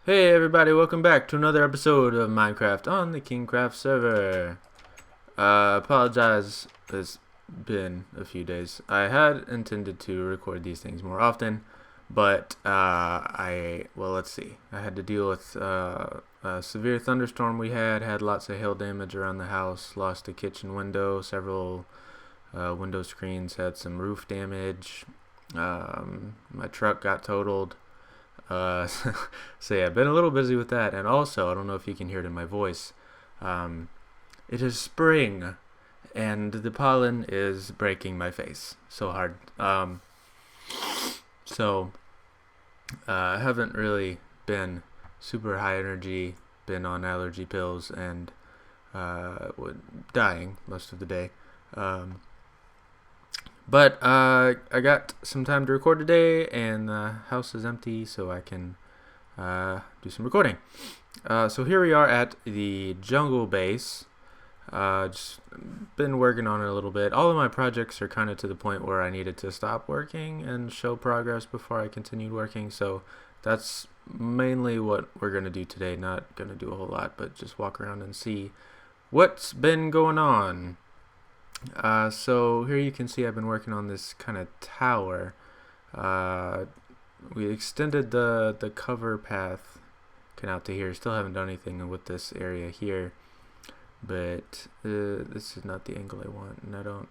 Hey everybody, welcome back to another episode of Minecraft on the KingKraft server. Apologize, it's been a few days. I had intended to record these things more often, but let's see. I had to deal with a severe thunderstorm we had lots of hail damage around the house, lost a kitchen window, several window screens, had some roof damage, my truck got totaled. Uh, so yeah, I've been a little busy with that, and also I don't know if you can hear it in my voice. It is spring, and the pollen is breaking my face so hard. So I haven't really been super high energy, been on allergy pills, and dying most of the day. Um, but I got some time to record today, and the house is empty, so I can do some recording. So here we are at the jungle base. Just been working on it a little bit. All of my projects are kind of to the point where I needed to stop working and show progress before I continued working. So that's mainly what we're going to do today. Not going to do a whole lot, but just walk around and see what's been going on. So here you can see I've been working on this kind of tower. We extended the cover path out to here. Still haven't done anything with this area here, but this is not the angle I want, and I don't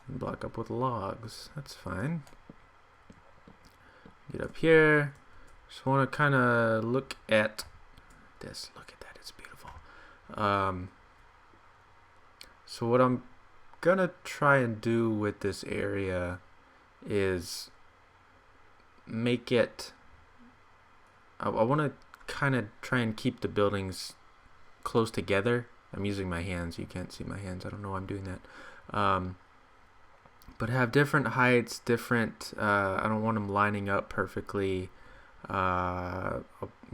block up with logs. That's fine. Get up here. Just want to kind of look at this. Look at that. It's beautiful. So what I'm gonna try and do with this area is make it I want to kind of try and keep the buildings close together. I'm using my hands. You can't see my hands. I don't know why I'm doing that. But have different heights, different I don't want them lining up perfectly. I'm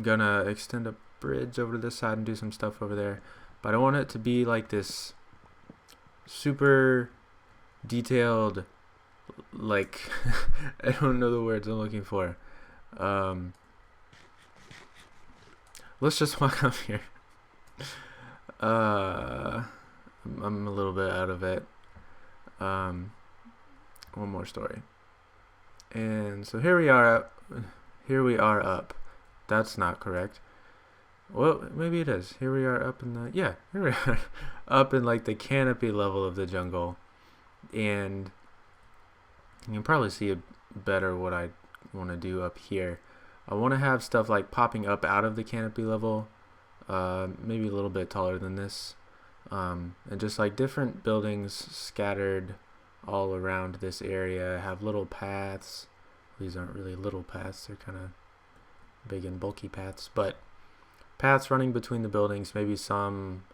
gonna extend a bridge over to this side and do some stuff over there, but I want it to be like this super detailed, like I don't know the words I'm looking for. Let's just walk up here. I'm a little bit out of it. One more story. And so here we are. Here we are up. That's not correct. Well, maybe it is. Here we are up in the here we are up in like the canopy level of the jungle, and you can probably see better what I want to do up here. I want to have stuff like popping up out of the canopy level, maybe a little bit taller than this, and just like different buildings scattered all around this area. Have little paths. These aren't really little paths, they're kind of big and bulky paths, but paths running between the buildings, maybe some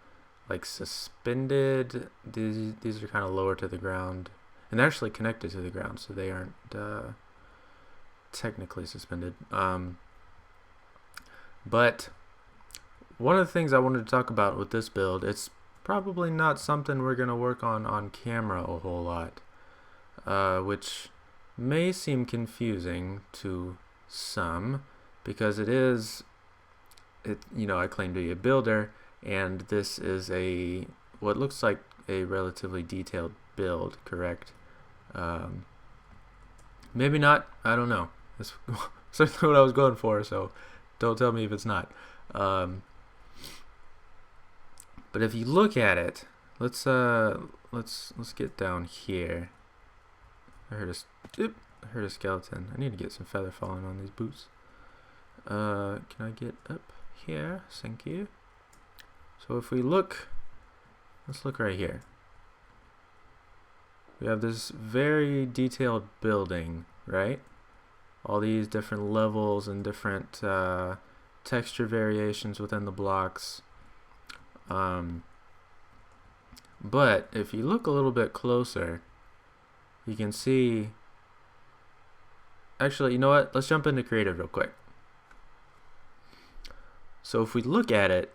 like suspended. These are kind of lower to the ground, and they're actually connected to the ground, so they aren't technically suspended. But one of the things I wanted to talk about with this build, it's probably not something we're going to work on camera a whole lot, which may seem confusing to some, because I claim to be a builder, and this is what looks like a relatively detailed build, correct? Maybe not, I don't know. That's certainly what I was going for, so don't tell me if it's not. But if you look at it, let's get down here. I heard a skeleton. I need to get some feather falling on these boots. Can I get up here? Thank you. So if we look, let's look right here. We have this very detailed building, right? All these different levels and different texture variations within the blocks. But if you look a little bit closer, you can see. Actually, you know what? Let's jump into creative real quick. So if we look at it,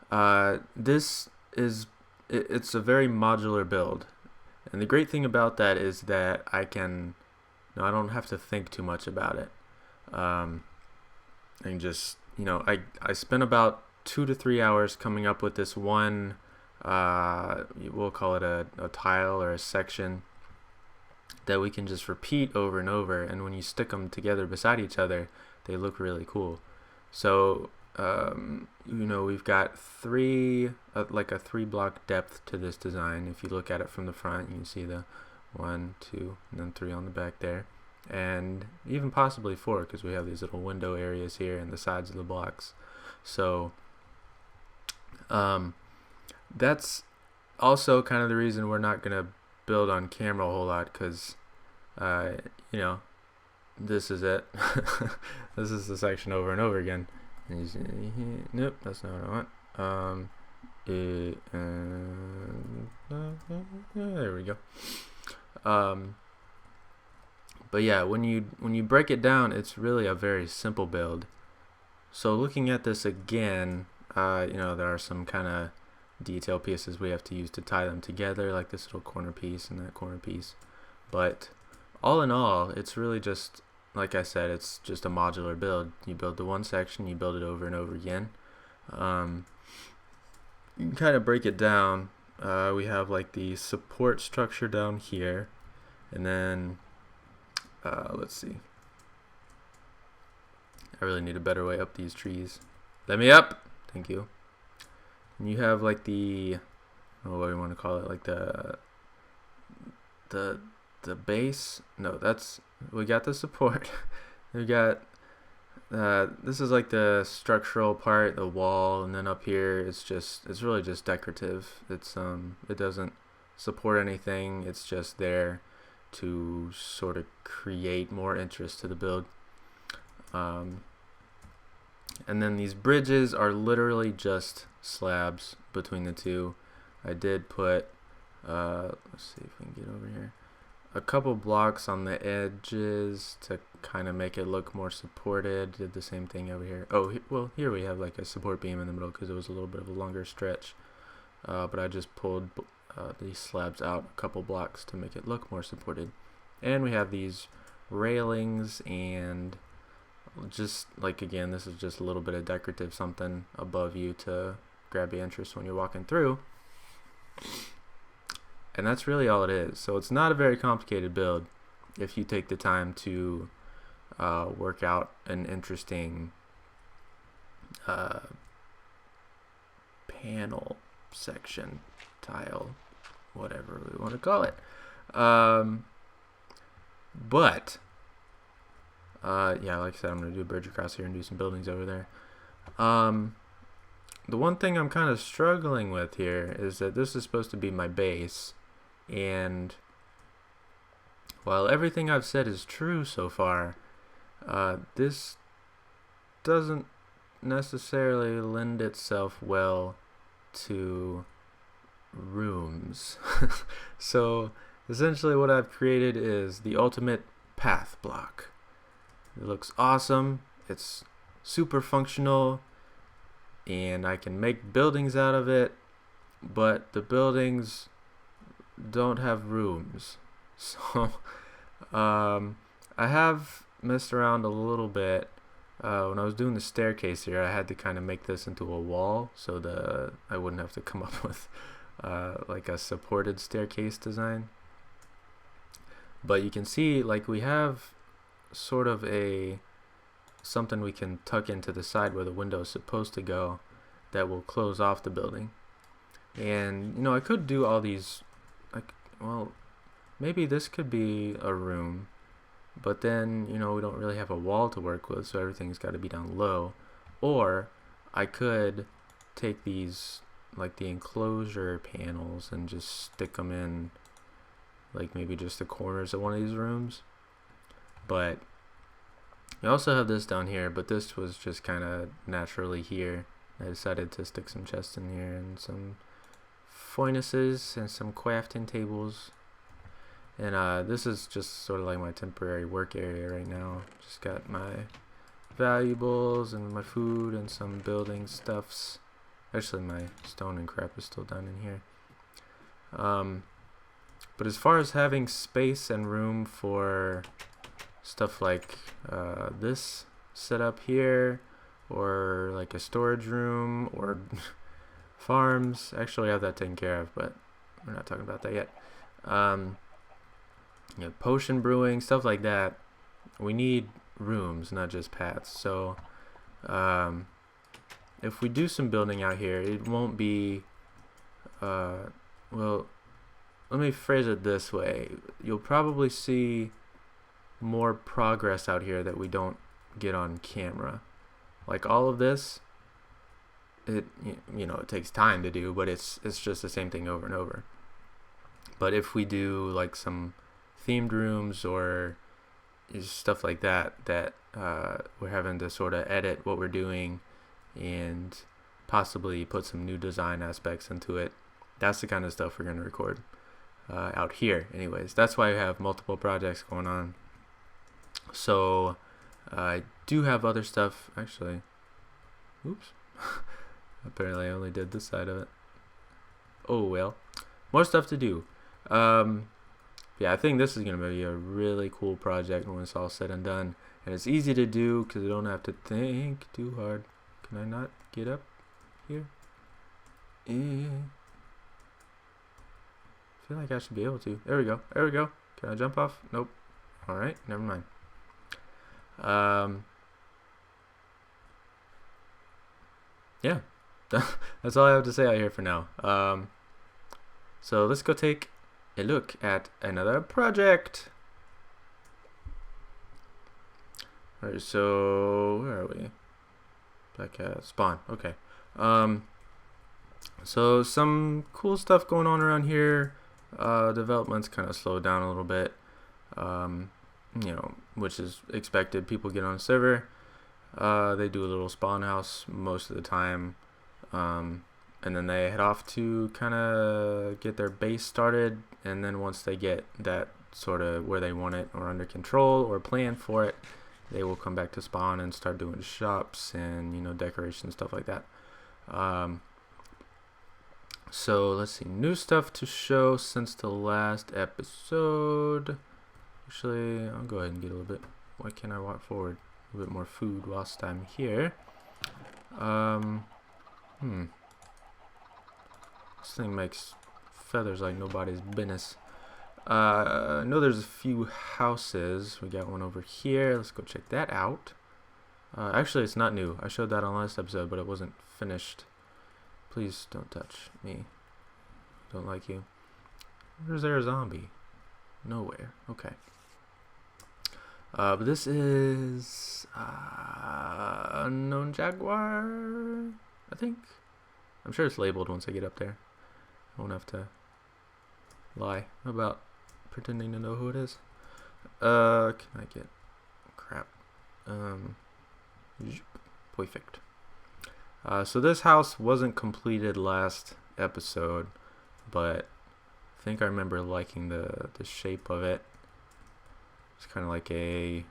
it's a very modular build, and the great thing about that is that I don't have to think too much about it. I can just you know, I spent about 2 to 3 hours coming up with this one, we'll call it a tile or a section that we can just repeat over and over, and when you stick them together beside each other, they look really cool. So you know, we've got like a 3-block depth to this design. If you look at it from the front, you can see the 1, 2, and then 3 on the back there, and even possibly 4, because we have these little window areas here and the sides of the blocks. So that's also kind of the reason we're not gonna build on camera a whole lot, because you know, this is it. This is the section over and over again. Nope, that's not what I want. There we go. But yeah, when you break it down, it's really a very simple build. So looking at this again, you know, there are some kind of detail pieces we have to use to tie them together, like this little corner piece and that corner piece. But all in all, it's really just, like I said, it's just a modular build. You build the one section, you build it over and over again. You can kind of break it down. We have like the support structure down here, and then let's see. I really need a better way up these trees. Let me up! Thank you. And you have like the, oh, what do you want to call it? Like the base. No, that's, we got the support. We got this is like the structural part, the wall, and then up here it's really just decorative. It's it doesn't support anything. It's just there to sort of create more interest to the build. And then these bridges are literally just slabs between the two. I did put let's see if we can get over here, a couple blocks on the edges to kind of make it look more supported. Did the same thing over here. Oh, well, here we have like a support beam in the middle because it was a little bit of a longer stretch, but I just pulled these slabs out a couple blocks to make it look more supported. And we have these railings, and just like, again, this is just a little bit of decorative something above you to grab your interest when you're walking through. And that's really all it is. So it's not a very complicated build if you take the time to work out an interesting panel, section, tile, whatever we want to call it. But yeah, like I said, I'm going to do a bridge across here and do some buildings over there. The one thing I'm kind of struggling with here is that this is supposed to be my base, and while everything I've said is true so far, this doesn't necessarily lend itself well to rooms. So essentially what I've created is the ultimate path block. It looks awesome, it's super functional, and I can make buildings out of it, but the buildings don't have rooms. So I have messed around a little bit. When I was doing the staircase here, I had to kind of make this into a wall so I wouldn't have to come up with like a supported staircase design. But you can see, like, we have sort of something we can tuck into the side where the window is supposed to go that will close off the building. And, you know, I could do all these, like, well, maybe this could be a room, but then, you know, we don't really have a wall to work with, so everything's got to be down low. Or I could take these, like, the enclosure panels and just stick them in, like, maybe just the corners of one of these rooms. But we also have this down here, but this was just kind of naturally here. I decided to stick some chests in here and some furnaces and some crafting tables. And this is just sort of like my temporary work area right now. Just got my valuables and my food and some building stuffs. Actually, my stone and crap is still down in here. But as far as having space and room for stuff like this set up here, or like a storage room or farms. Actually, I have that taken care of, but we're not talking about that yet. You know, potion brewing, stuff like that. We need rooms, not just paths. So if we do some building out here, it won't be well, let me phrase it this way. You'll probably see more progress out here that we don't get on camera. Like all of this, it it takes time to do, but it's just the same thing over and over. But if we do like some themed rooms or stuff like that we're having to sort of edit what we're doing and possibly put some new design aspects into it, that's the kind of stuff we're going to record out here. Anyways, that's why I have multiple projects going on. So I do have other stuff actually. Oops. Apparently I only did this side of it. Oh well, more stuff to do. Yeah, I think this is going to be a really cool project when it's all said and done. And it's easy to do because you don't have to think too hard. Can I not get up here? I feel like I should be able to. There we go. There we go. Can I jump off? Nope. Alright, never mind. Yeah. That's all I have to say out here for now. So let's go take a look at another project. Alright, so where are we? Back at spawn. Okay. So some cool stuff going on around here. Development's kind of slowed down a little bit. Which is expected. People get on a server. They do a little spawn house most of the time. And then they head off to kind of get their base started, and then once they get that sort of where they want it or under control or plan for it, they will come back to spawn and start doing shops and decoration, stuff like that. So let's see, new stuff to show since the last episode. Actually, I'll go ahead and get a little bit. Why can't I walk forward? A little bit more food whilst I'm here. This thing makes feathers like nobody's business. I know there's a few houses. We got one over here. Let's go check that out. Actually, it's not new. I showed that on last episode, but it wasn't finished. Please don't touch me. Don't like you. Where's there a zombie? Nowhere. Okay. But this is unknown jaguar, I think. I'm sure it's labeled once I get up there. I won't have to lie about pretending to know who it is. Can I get crap? Perfect. So this house wasn't completed last episode, but I think I remember liking the shape of it. It's kind of like a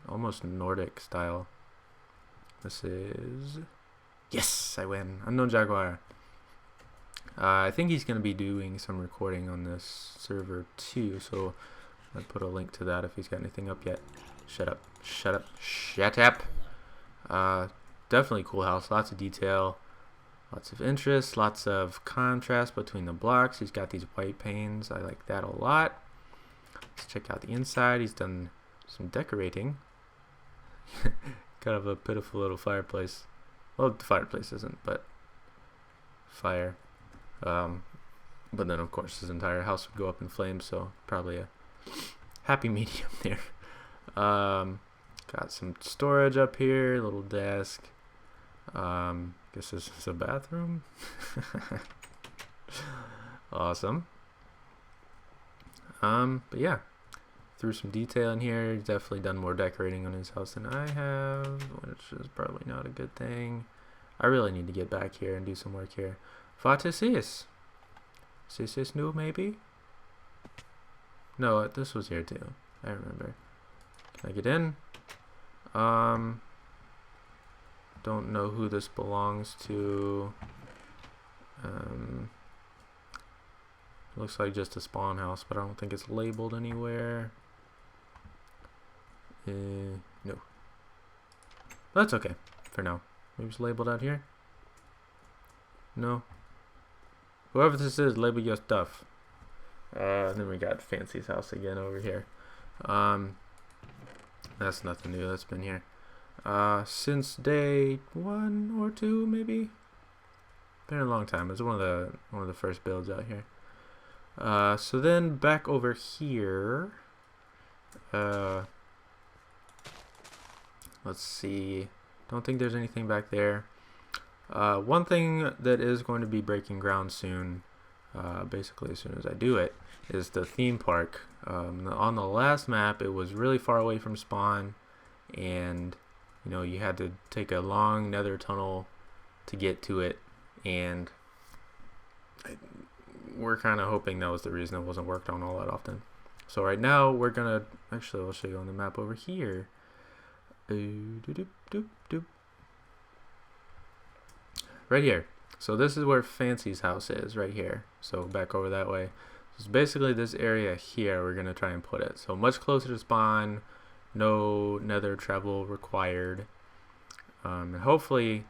almost Nordic style. This is, yes, I win. Unknown Jaguar. I think he's going to be doing some recording on this server too, so I'll put a link to that if he's got anything up yet. Shut up. Shut up. Shut up. Definitely cool house. Lots of detail. Lots of interest. Lots of contrast between the blocks. He's got these white panes. I like that a lot. Let's check out the inside. He's done some decorating. Kind of a pitiful little fireplace. Well, the fireplace isn't, but fire. But then, of course, his entire house would go up in flames, so probably a happy medium there. Got some storage up here, little desk. Guess this is a bathroom. Awesome. But yeah, threw some detail in here. He's definitely done more decorating on his house than I have, which is probably not a good thing. I really need to get back here and do some work here. What is this? Is this new, maybe? No, this was here too. I remember. Can I get in? Don't know who this belongs to. Looks like just a spawn house, but I don't think it's labeled anywhere. No. That's okay. for now. Maybe it's labeled out here. No. Whoever this is, label your stuff. Then we got Fancy's house again over here. That's nothing new. That's been here since day 1 or 2, maybe. Been a long time. It's one of the first builds out here. So then back over here. Let's see. Don't think there's anything back there. One thing that is going to be breaking ground soon, basically as soon as I do it, is the theme park. On the last map, it was really far away from spawn, and you know, you had to take a long nether tunnel to get to it, and we're kind of hoping that was the reason it wasn't worked on all that often. So right now we're gonna, actually I'll show you on the map over here. Right here. So this is where Fancy's house is, right here. So back over that way. So basically this area here we're gonna try and put it. So much closer to spawn, no nether travel required. And hopefully,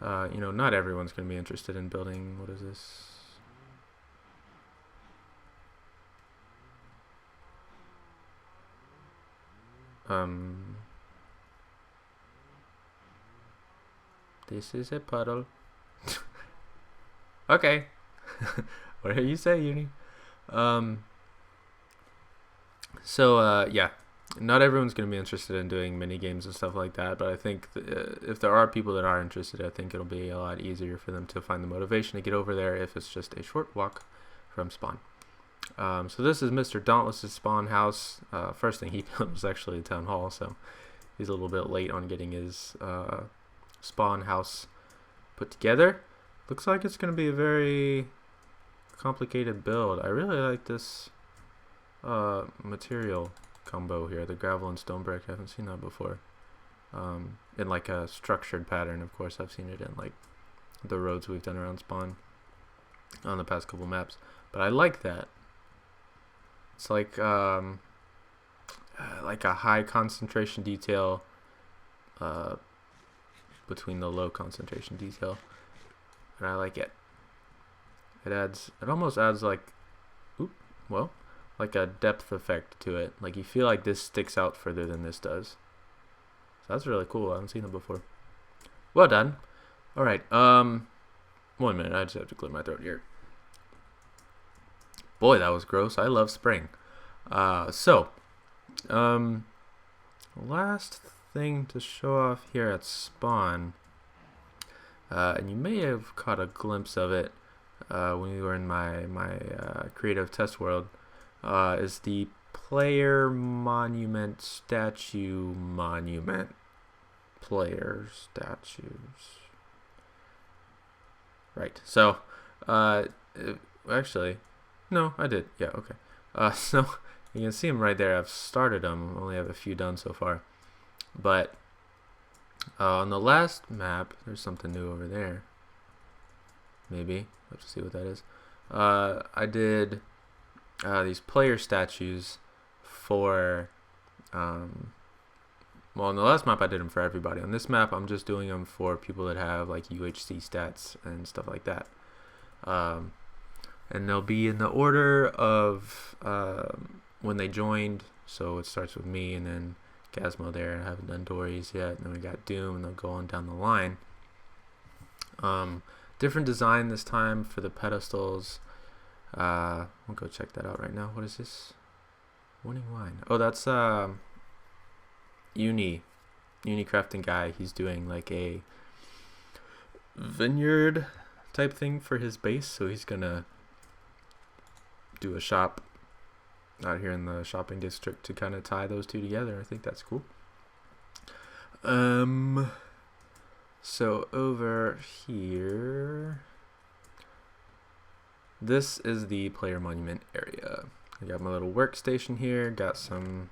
you know, not everyone's gonna be interested in building, what is this? This is a puddle. Okay. Whatever you say, Uni. Yeah, not everyone's going to be interested in doing mini games and stuff like that, but I think if there are people that are interested, I think it'll be a lot easier for them to find the motivation to get over there if it's just a short walk from spawn. So this is Mr. Dauntless's spawn house. First thing he built was actually a town hall, so he's a little bit late on getting his spawn house put together. Looks like it's going to be a very complicated build. I really like this material combo here, the gravel and stone brick. I haven't seen that before in like a structured pattern. Of course, I've seen it in like the roads we've done around spawn on the past couple maps, but I like that. It's like a high concentration detail between the low concentration detail, and I like it. It almost adds like, like a depth effect to it. Like you feel like this sticks out further than this does. So that's really cool. I haven't seen it before. Well done. All right. 1 minute. I just have to clear my throat here. Boy, that was gross. I love spring. Last thing to show off here at spawn, and you may have caught a glimpse of it when we were in my creative test world, is the player monument statue monument. Player statues. Right. So, actually, no, I did. Yeah, okay. So you can see them right there. I've started them. I only have a few done so far. But on the last map, there's something new over there. Maybe. Let's see what that is. I did these player statues for well, on the last map I did them for everybody. On this map I'm just doing them for people that have like UHC stats and stuff like that. And they'll be in the order of when they joined. So it starts with me and then Gazmo there. I haven't done Dory's yet. And then we got Doom, and they'll go on down the line. Different design this time for the pedestals. We'll go check that out right now. What is this? Winning wine. Oh, that's Uni crafting guy. He's doing like a vineyard type thing for his base, so he's gonna do a shop out here in the shopping district to kind of tie those two together. I think that's cool. So over here, this is the player monument area. I got my little workstation here. Got some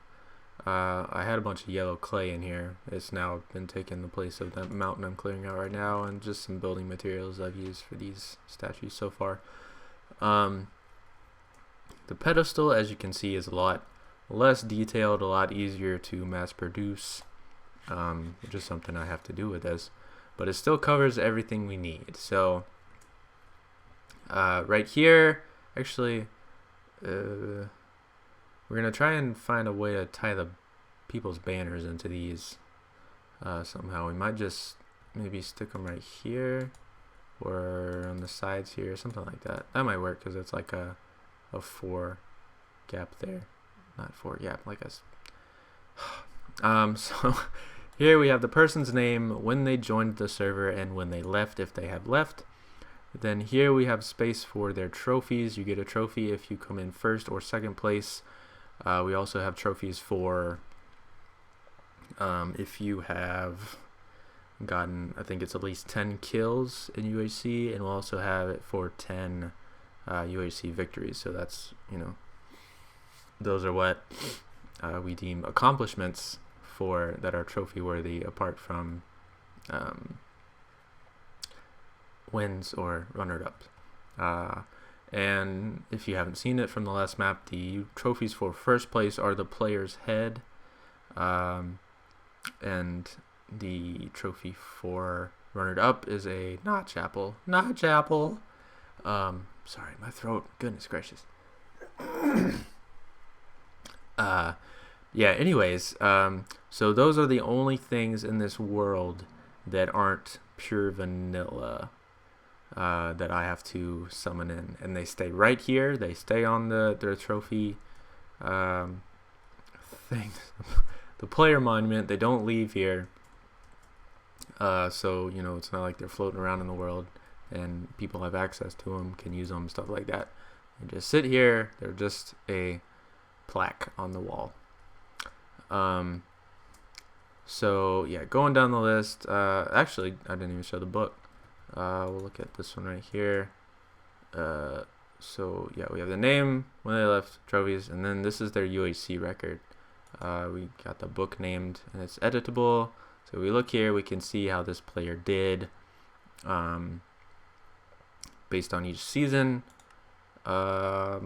I had a bunch of yellow clay in here. It's now been taking the place of that mountain I'm clearing out right now, and just some building materials I've used for these statues so far. The pedestal, as you can see, is a lot less detailed, a lot easier to mass produce, which is something I have to do with this. but it still covers everything we need. So right here, actually, we're gonna try and find a way to tie the people's banners into these somehow. We might just maybe stick them right here or on the sides here, something like that. That might work because it's like a 4 gap there, not 4 gap, like a so here we have the person's name, when they joined the server, and when they left, if they have left. Then here we have space for their trophies. You get a trophy if you come in first or second place. We also have trophies for if you have gotten, I think it's at least 10 kills in UHC, and we'll also have it for 10 UHC victories. So that's, you know, those are what we deem accomplishments for that are trophy worthy, apart from wins or runner-ups. And if you haven't seen it from the last map, the trophies for first place are the player's head, and the trophy for runner-up is a notch apple. Sorry, my throat. Goodness gracious. Yeah, anyways, so those are the only things in this world that aren't pure vanilla that I have to summon in, and they stay right here. They stay on their trophy thing, the player monument. They don't leave here, so you know, it's not like they're floating around in the world and people have access to them, can use them, stuff like that. They just sit here. They're just a plaque on the wall. So yeah, going down the list, actually I didn't even show the book. We'll look at this one right here. So yeah, we have the name, when they left, trophies, and then this is their UHC record. We got the book named, and it's editable. So we look here, we can see how this player did based on each season. I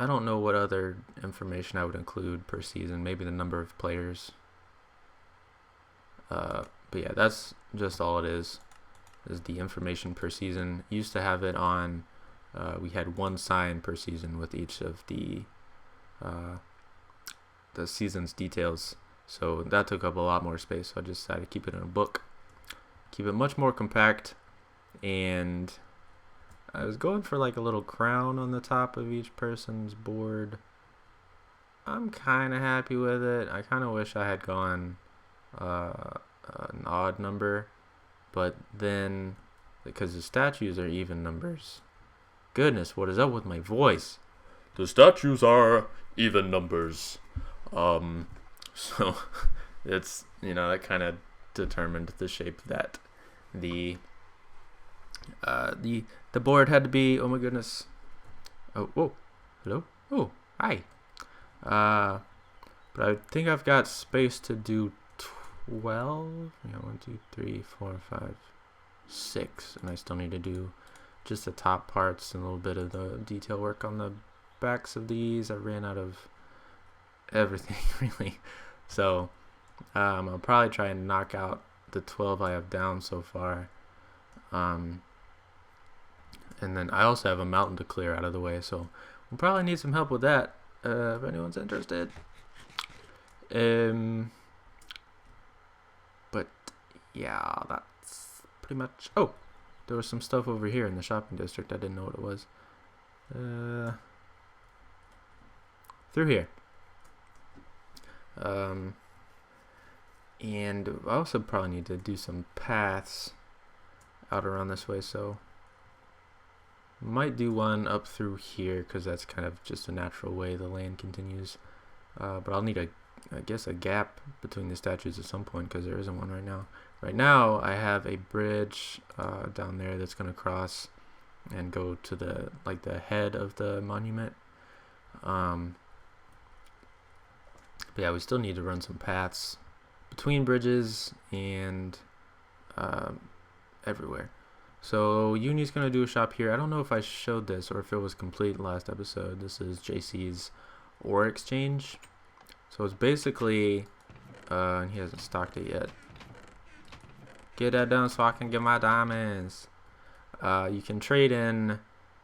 don't know what other information I would include per season. Maybe the number of players. But yeah, that's just all it is the information per season. Used to have it on, we had 1 sign per season with each of the season's details. So that took up a lot more space. So I just decided to keep it in a book. Keep it much more compact. And I was going for like a little crown on the top of each person's board. I'm kind of happy with it. I kind of wish I had gone an odd number, but then because the statues are even numbers. Goodness, what is up with my voice? The statues are even numbers. So it's, you know, that kind of determined the shape that the board had to be. Oh my goodness. Oh, whoa. Hello? Oh, hi. But I think I've got space to do 12. Yeah, 1, 2, 3, 4, 5, 6. And I still need to do just the top parts and a little bit of the detail work on the backs of these. I ran out of everything, really. So I'll probably try and knock out the 12 I have down so far. And then I also have a mountain to clear out of the way, so we'll probably need some help with that if anyone's interested. But yeah, that's pretty much. Oh, there was some stuff over here in the shopping district. I didn't know what it was. Through here. And I also probably need to do some paths out around this way, so might do one up through here because that's kind of just a natural way the land continues. But I'll need I guess a gap between the statues at some point because there isn't one right now. Right now I have a bridge down there that's going to cross and go to the head of the monument. But yeah, we still need to run some paths between bridges and everywhere. So Uni's going to do a shop here. I don't know if I showed this or if it was complete last episode. This is JC's ore exchange. So it's basically, and he hasn't stocked it yet. get that done so I can get my diamonds. You can trade in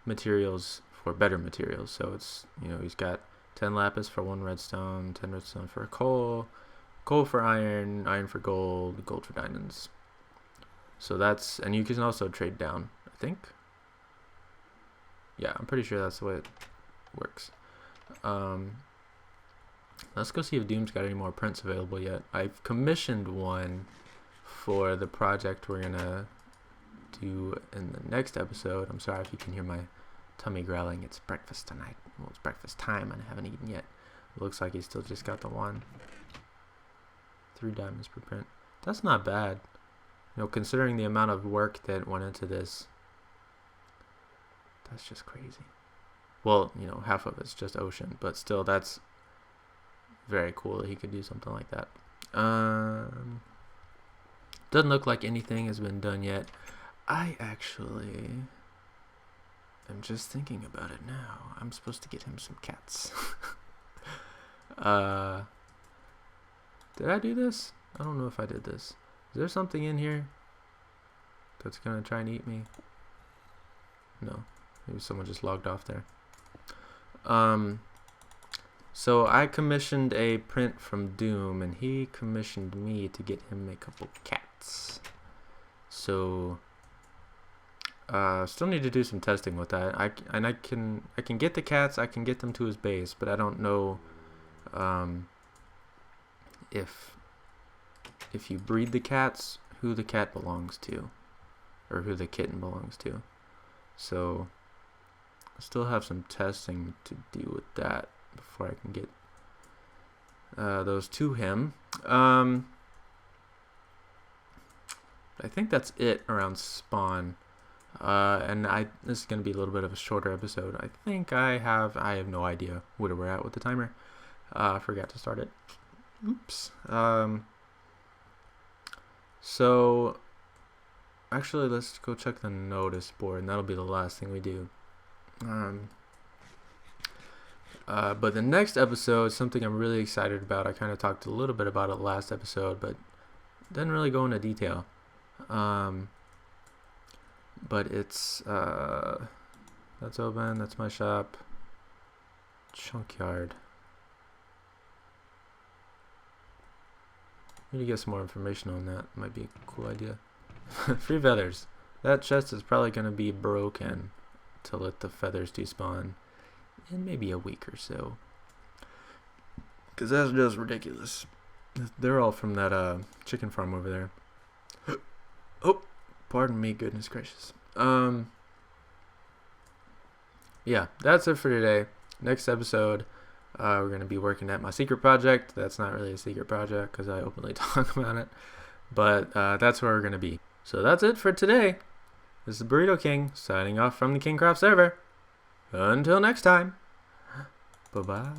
materials for better materials. So it's, you know, he's got 10 lapis for 1 redstone, 10 redstone for coal, coal for iron, iron for gold, gold for diamonds. So that's, and you can also trade down, I think. Yeah, I'm pretty sure that's the way it works. Let's go see if Doom's got any more prints available yet. I've commissioned one for the project we're gonna do in the next episode. I'm sorry if you can hear my tummy growling. It's breakfast tonight. Well, it's breakfast time and I haven't eaten yet. It looks like he still just got the one. 3 diamonds per print. That's not bad. You know, considering the amount of work that went into this. That's just crazy. Well, you know, half of it's just ocean, but still, that's very cool that he could do something like that. Doesn't look like anything has been done yet. I actually am just thinking about it now. I'm supposed to get him some cats. Did I do this? I don't know if I did this. Is there something in here that's gonna try and eat me? No. Maybe someone just logged off there. So I commissioned a print from Doom, and he commissioned me to get him a couple cats. So still need to do some testing with that. I can get the cats. I can get them to his base, but I don't know if you breed the cats, who the cat belongs to, or who the kitten belongs to. So I still have some testing to do with that before I can get those to him. I think that's it around spawn. And this is going to be a little bit of a shorter episode. I think I have no idea where we're at with the timer. I forgot to start it. Oops. So actually, let's go check the notice board, and that'll be the last thing we do. But the next episode is something I'm really excited about. I kind of talked a little bit about it last episode, but didn't really go into detail. But it's that's open. That's my shop. Junkyard. Need to get some more information on that. Might be a cool idea. Free feathers. That chest is probably going to be broken to let the feathers despawn in maybe a week or so. Because that's just ridiculous. They're all from that chicken farm over there. Oh, pardon me, goodness gracious. Yeah, that's it for today. Next episode, we're going to be working at my secret project. That's not really a secret project because I openly talk about it. But that's where we're going to be. So that's it for today. This is Burrito King signing off from the KingKraft server. Until next time. Bye-bye.